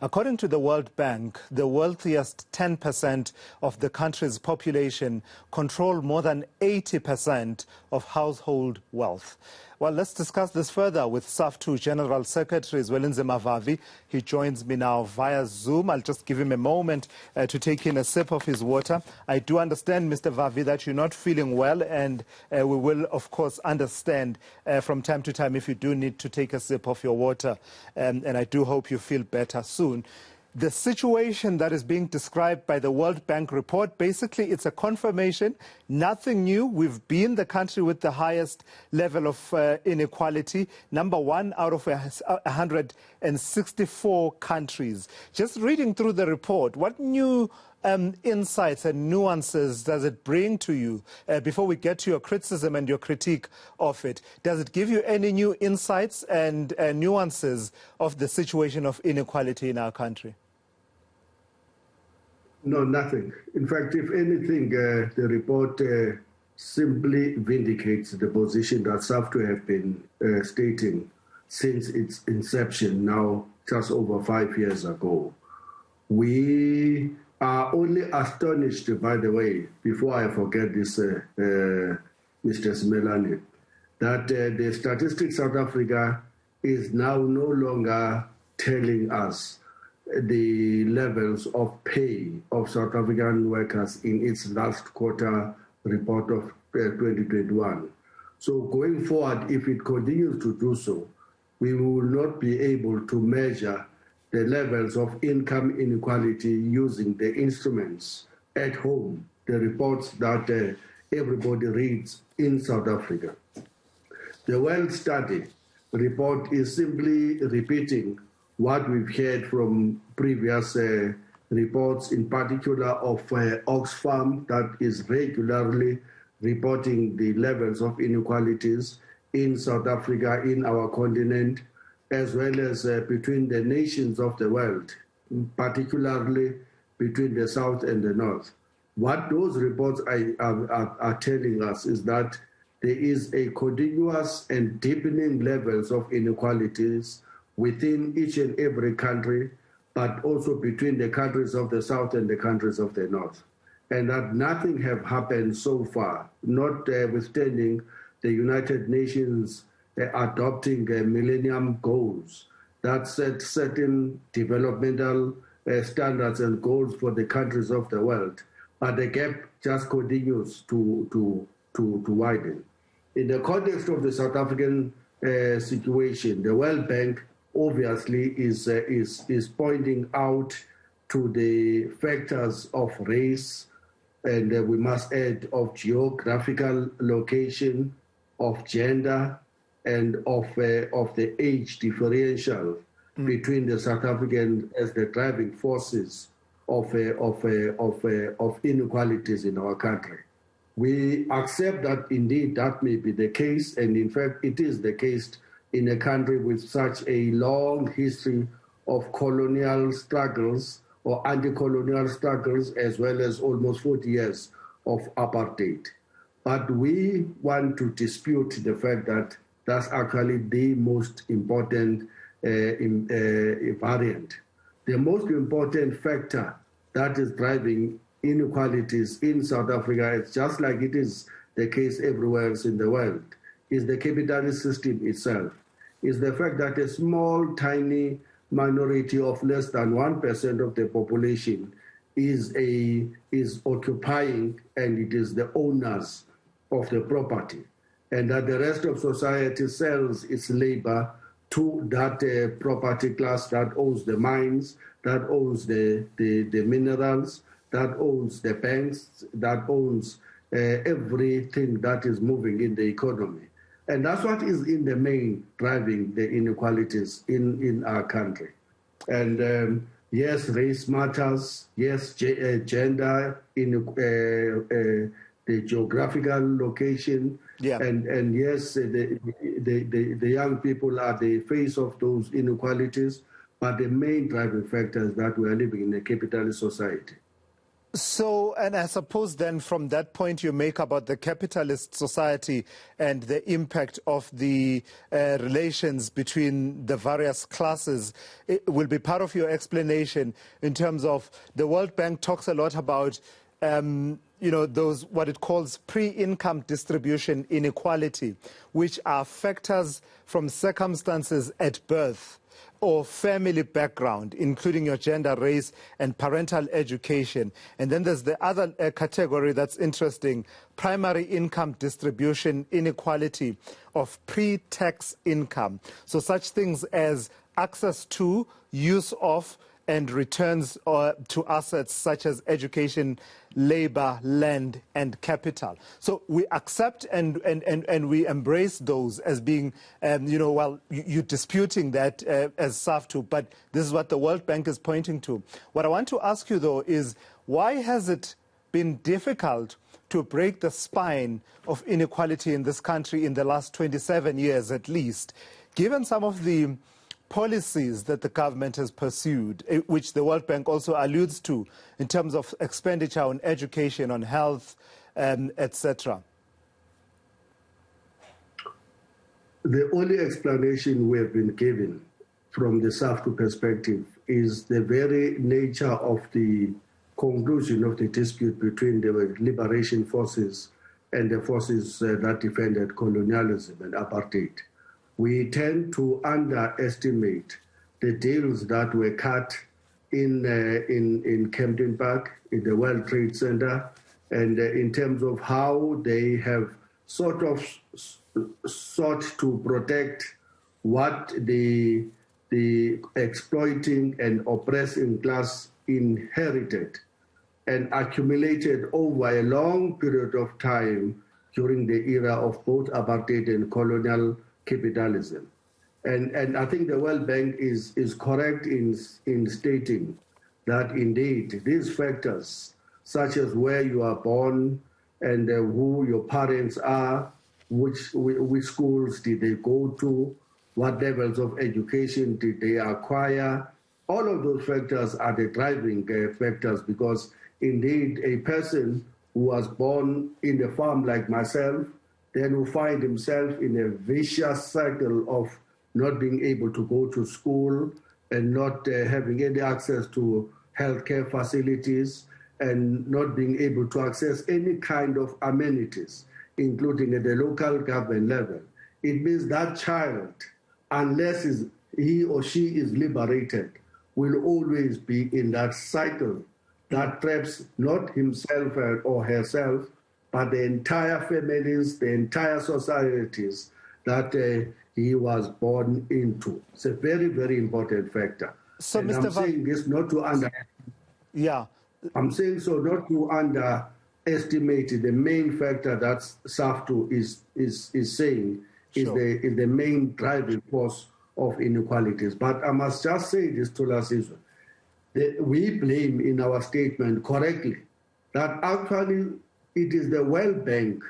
According to the World Bank, the wealthiest 10% of the country's population control more than 80% of household wealth. Well, let's discuss this further with Saftu General Secretary Zwelinze Mavavi. He joins me now via Zoom. I'll just give him a moment to take in a sip of his water. I do understand, Mr. Vavi, that you're not feeling well, and we will, of course, understand from time to time if you do need to take a sip of your water. And I do hope you feel better soon. The situation that is being described by the World Bank report, basically it's a confirmation, nothing new. We've been the country with the highest level of inequality, number one out of 164 countries. Just reading through the report, what new insights and nuances does it bring to you before we get to your criticism and your critique of it? Does it give you any new insights and nuances of the situation of inequality in our country? No, nothing. In fact, if anything, the report simply vindicates the position that Saftu have been stating since its inception, now just over 5 years ago. We are only astonished, by the way, before I forget this, Mr. Smelani, that the Statistics South Africa is now no longer telling us the levels of pay of South African workers in its last quarter report of 2021. So going forward, if it continues to do so, we will not be able to measure the levels of income inequality using the instruments at home, the reports that everybody reads in South Africa. The World Study report is simply repeating what we've heard from previous reports, in particular of Oxfam, that is regularly reporting the levels of inequalities in South Africa, in our continent, as well as between the nations of the world, particularly between the South and the North. What those reports are telling us is that there is a continuous and deepening levels of inequalities within each and every country, but also between the countries of the South and the countries of the North. And that nothing have happened so far, notwithstanding the United Nations adopting Millennium Goals that set certain developmental standards and goals for the countries of the world. But the gap just continues to widen. In the context of the South African situation, the World Bank obviously is pointing out to the factors of race, and we must add of geographical location, of gender, and of the age differential between the South African as the driving forces of inequalities in our country. We accept that indeed that may be the case, and in fact it is the case in a country with such a long history of colonial struggles or anti-colonial struggles, as well as almost 40 years of apartheid. But we want to dispute the fact that that's actually the most important variant. The most important factor that is driving inequalities in South Africa, it's just like it is the case everywhere else in the world, is the capitalist system itself. Is the fact that a small, tiny minority of less than 1% of the population is occupying, and it is the owners of the property, and that the rest of society sells its labor to that property class that owns the mines, that owns the minerals, that owns the banks, that owns everything that is moving in the economy. And that's what is in the main driving the inequalities in our country. And yes, race matters. Yes, gender, the geographical location. Yeah. And yes, the young people are the face of those inequalities. But the main driving factor is that we are living in a capitalist society. So, and I suppose then from that point you make about the capitalist society and the impact of the relations between the various classes, it will be part of your explanation in terms of the World Bank talks a lot about those what it calls pre-income distribution inequality, which are factors from circumstances at birth or family background, including your gender, race, and parental education. And then there's the other category that's interesting, primary income distribution inequality of pre-tax income. So such things as access to, use of, and returns to assets such as education, labor, land, and capital. So we accept and we embrace those as being, you're disputing that as Saftu, but this is what the World Bank is pointing to. What I want to ask you, though, is why has it been difficult to break the spine of inequality in this country in the last 27 years at least, given some of the policies that the government has pursued, which the World Bank also alludes to in terms of expenditure on education, on health, etc.? The only explanation we have been given from the Saftu perspective is the very nature of the conclusion of the dispute between the liberation forces and the forces that defended colonialism and apartheid. We tend to underestimate the deals that were cut in Camden Park, in the World Trade Center, and in terms of how they have sort of sought to protect what the exploiting and oppressing class inherited and accumulated over a long period of time during the era of both apartheid and colonial capitalism. And I think the World Bank is correct in stating that indeed these factors, such as where you are born and who your parents are, which schools did they go to, what levels of education did they acquire, all of those factors are the driving factors, because indeed a person who was born in the farm like myself then will find himself in a vicious cycle of not being able to go to school and not having any access to healthcare facilities and not being able to access any kind of amenities, including at the local government level. It means that child, unless he or she is liberated, will always be in that cycle that traps not himself or herself, but the entire families, the entire societies that he was born into. It's a very, very important factor. So, and Mr. I'm saying this not to I'm saying so not to underestimate the main factor that Saftu is saying is the main driving force of inequalities. But I must just say this to Lasizwe. We blame in our statement correctly that actually it is the World Bank,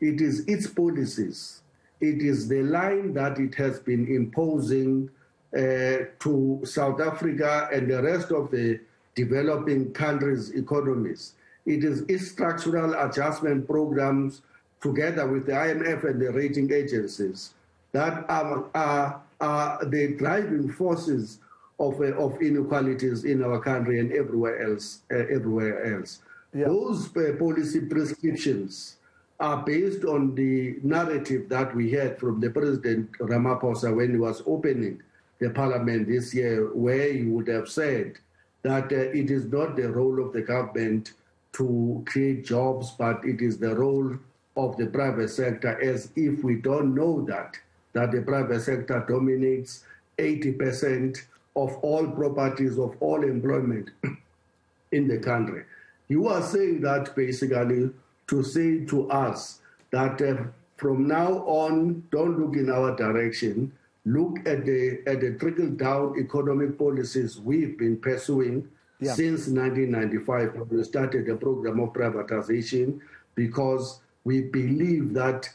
it is its policies, it is the line that it has been imposing to South Africa and the rest of the developing countries' economies. It is its structural adjustment programs together with the IMF and the rating agencies that are the driving forces of inequalities in our country and everywhere else. Yeah. Those policy prescriptions are based on the narrative that we had from the President Ramaphosa when he was opening the parliament this year, where he would have said that it is not the role of the government to create jobs, but it is the role of the private sector, as if we don't know that the private sector dominates 80% of all properties, of all employment in the country. You are saying that basically to say to us that from now on, don't look in our direction, look at the trickle-down economic policies we've been pursuing since 1995 when we started the program of privatization, because we believe that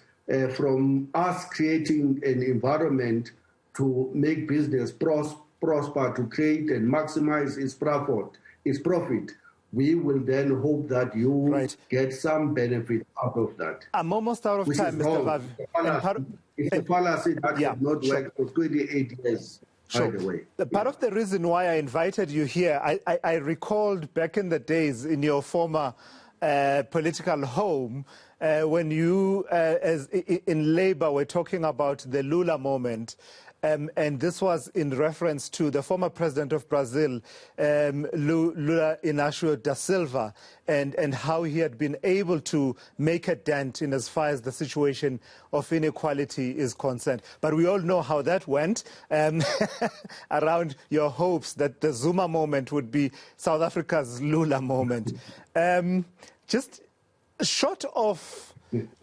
from us creating an environment to make business prosper, to create and maximize its profit, we will then hope that you Right. get some benefit out of that. I'm almost out of Which time, is Mr. wrong. Vavi. It's a fallacy that Yeah, has not sure. worked for 28 years, by the way. The part of the reason why I invited you here, I recalled back in the days in your former political home when you, as in Labour, were talking about the Lula moment. And this was in reference to the former president of Brazil, Lula Inácio da Silva, and how he had been able to make a dent in as far as the situation of inequality is concerned. But we all know how that went around your hopes that the Zuma moment would be South Africa's Lula moment. Just short of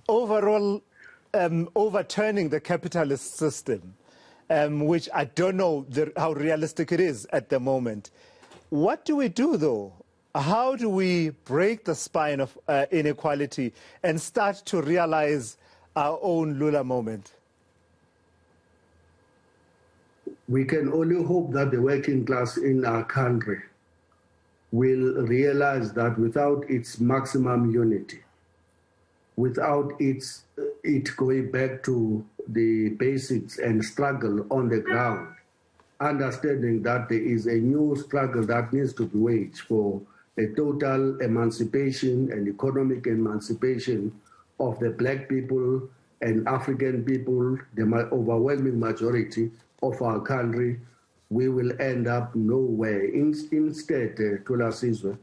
overall overturning the capitalist system, which I don't know how realistic it is at the moment. What do we do, though? How do we break the spine of inequality and start to realize our own Lula moment? We can only hope that the working class in our country will realize that without its maximum unity, without it going back to the basics and struggle on the ground, understanding that there is a new struggle that needs to be waged for a total emancipation and economic emancipation of the black people and African people, the overwhelming majority of our country, we will end up nowhere. Instead, Tula Sizwe,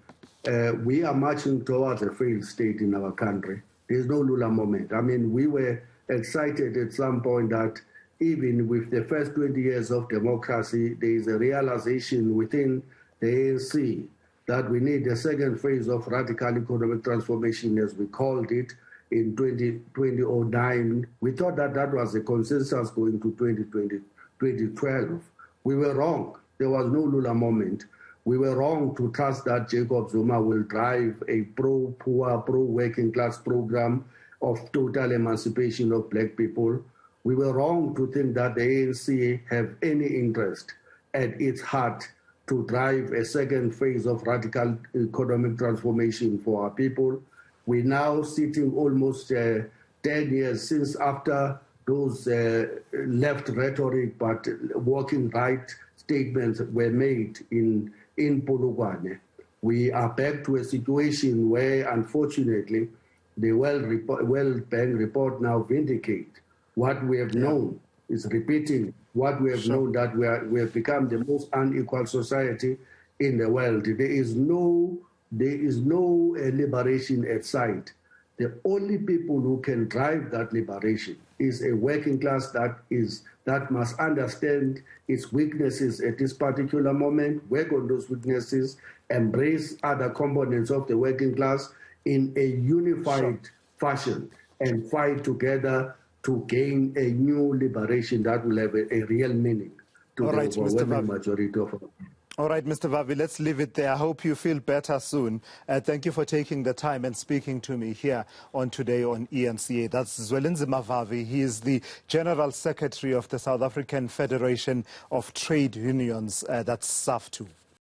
we are marching towards a failed state in our country. There's no Lula moment. I mean, we were excited at some point that even with the first 20 years of democracy, there is a realization within the ANC that we need a second phase of radical economic transformation, as we called it, in 2009. We thought that that was a consensus going to 2012. We were wrong. There was no Lula moment. We were wrong to trust that Jacob Zuma will drive a pro-poor, pro-working class program of total emancipation of black people. We were wrong to think that the ANC have any interest at its heart to drive a second phase of radical economic transformation for our people. We're now sitting almost 10 years since after those left rhetoric but working right statements were made in Polokwane. We are back to a situation where, unfortunately, the World Bank report now vindicate what we have known, is repeating what we have known, that we have become the most unequal society in the world. There is no liberation at sight. The only people who can drive that liberation is a working class that must understand its weaknesses at this particular moment, work on those weaknesses, embrace other components of the working class in a unified fashion, and fight together to gain a new liberation that will have a real meaning to the overwhelming majority of us. All right, Mr. Vavi, let's leave it there. I hope you feel better soon. Thank you for taking the time and speaking to me here on Today on ENCA. That's Zwelinzima Vavi. He is the General Secretary of the South African Federation of Trade Unions. That's Saftu.